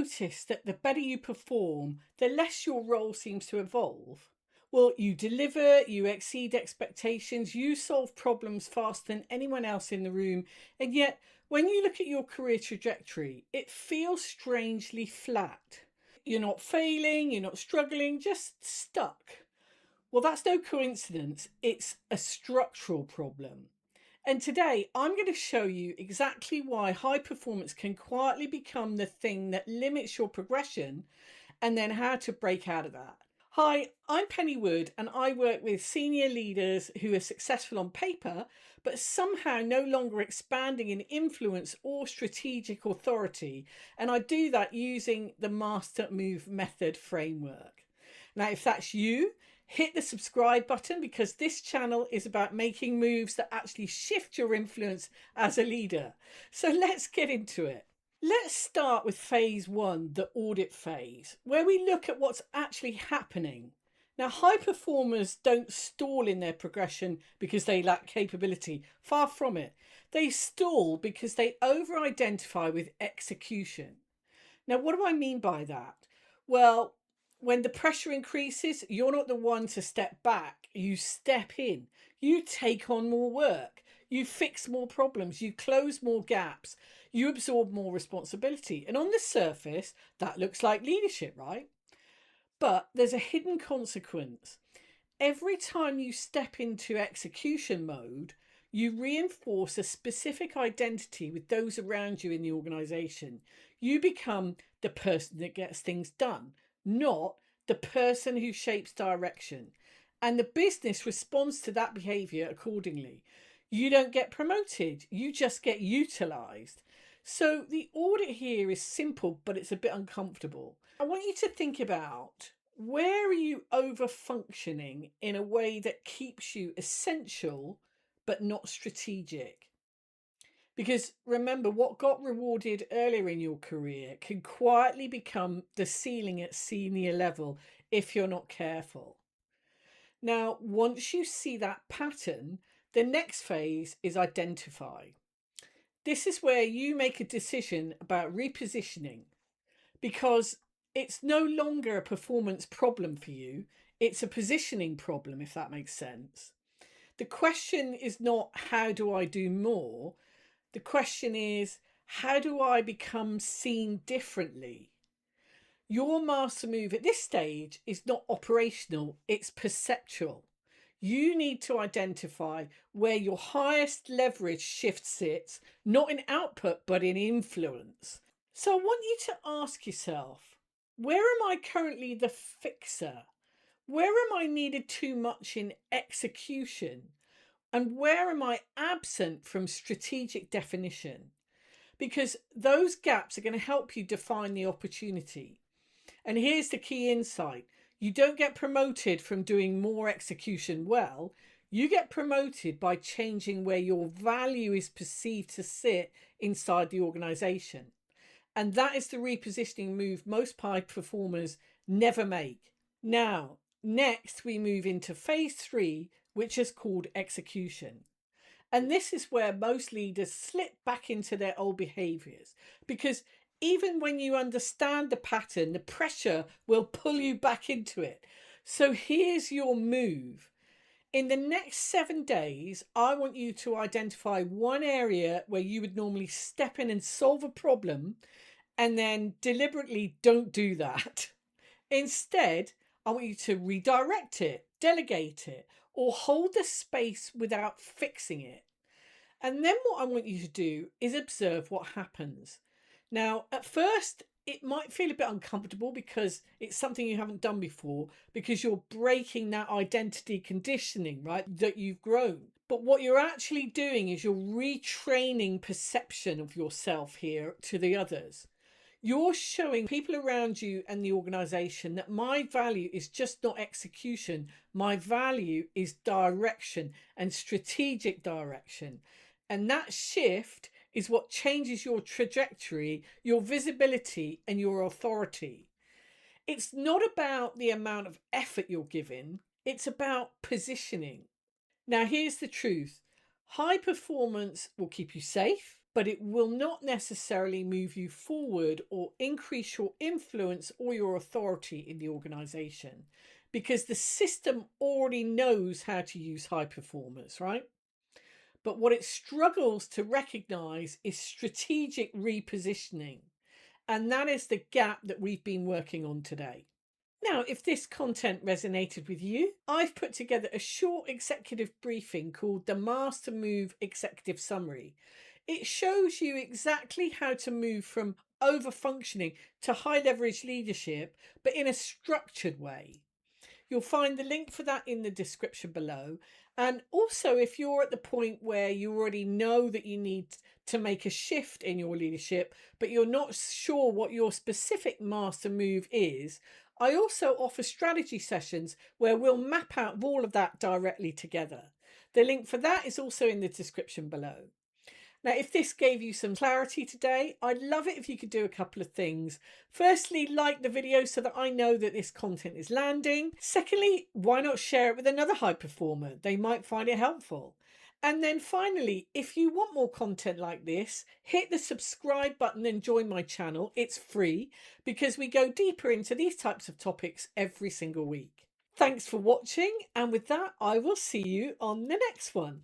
noticed that the better you perform, the less your role seems to evolve? Well, you deliver, you exceed expectations, you solve problems faster than anyone else in the room, and yet when you look at your career trajectory, it feels strangely flat. You're not failing, you're not struggling, just stuck. Well, that's no coincidence, it's a structural problem. And today I'm going to show you exactly why high performance can quietly become the thing that limits your progression and then how to break out of that. Hi, I'm Penny Wood and I work with senior leaders who are successful on paper but somehow no longer expanding in influence or strategic authority. And I do that using the Master Move method framework. Now, if that's you, hit the subscribe button because this channel is about making moves that actually shift your influence as a leader. So let's get into it. Let's start with phase one, the audit phase, where we look at what's actually happening. Now, high performers don't stall in their progression because they lack capability. Far from it. They stall because they over-identify with execution. Now, what do I mean by that? Well, when the pressure increases, you're not the one to step back. You step in. You take on more work. You fix more problems. You close more gaps. You absorb more responsibility. And on the surface, that looks like leadership, right? But there's a hidden consequence. Every time you step into execution mode, you reinforce a specific identity with those around you in the organization. You become the person that gets things done, not the person who shapes direction. And the business responds to that behavior accordingly. You don't get promoted, you just get utilized. So the audit here is simple, but it's a bit uncomfortable. I want you to think about, where are you over functioning in a way that keeps you essential but not strategic? Because remember, what got rewarded earlier in your career can quietly become the ceiling at senior level if you're not careful. Now, once you see that pattern, the next phase is identify. This is where you make a decision about repositioning, because it's no longer a performance problem for you. It's a positioning problem, if that makes sense. The question is not, how do I do more? The question is, how do I become seen differently? Your master move at this stage is not operational, it's perceptual. You need to identify where your highest leverage shift sits, not in output, but in influence. So I want you to ask yourself, where am I currently the fixer? Where am I needed too much in execution? And where am I absent from strategic definition? Because those gaps are going to help you define the opportunity. And here's the key insight. You don't get promoted from doing more execution well. You get promoted by changing where your value is perceived to sit inside the organization. And that is the repositioning move most high performers never make. Now, next we move into phase three, which is called execution. And this is where most leaders slip back into their old behaviors, because even when you understand the pattern, the pressure will pull you back into it. So here's your move. In the next 7 days, I want you to identify one area where you would normally step in and solve a problem, and then deliberately don't do that. Instead, I want you to redirect it, delegate it, or hold the space without fixing it. And then what I want you to do is observe what happens. Now, at first, it might feel a bit uncomfortable because it's something you haven't done before, because you're breaking that identity conditioning, right, that you've grown. But what you're actually doing is you're retraining perception of yourself here to the others. You're showing people around you and the organization that my value is just not execution. My value is direction and strategic direction. And that shift is what changes your trajectory, your visibility, and your authority. It's not about the amount of effort you're giving, it's about positioning. Now, here's the truth. High performance will keep you safe, but it will not necessarily move you forward or increase your influence or your authority in the organization, because the system already knows how to use high performers, right? But what it struggles to recognize is strategic repositioning. And that is the gap that we've been working on today. Now, if this content resonated with you, I've put together a short executive briefing called the Master Move Executive Summary. It shows you exactly how to move from over functioning to high leverage leadership, but in a structured way. You'll find the link for that in the description below. And also, if you're at the point where you already know that you need to make a shift in your leadership, but you're not sure what your specific master move is, I also offer strategy sessions where we'll map out all of that directly together. The link for that is also in the description below. Now, if this gave you some clarity today, I'd love it if you could do a couple of things. Firstly, like the video so that I know that this content is landing. Secondly, why not share it with another high performer? They might find it helpful. And then finally, if you want more content like this, hit the subscribe button and join my channel. It's free because we go deeper into these types of topics every single week. Thanks for watching. And with that, I will see you on the next one.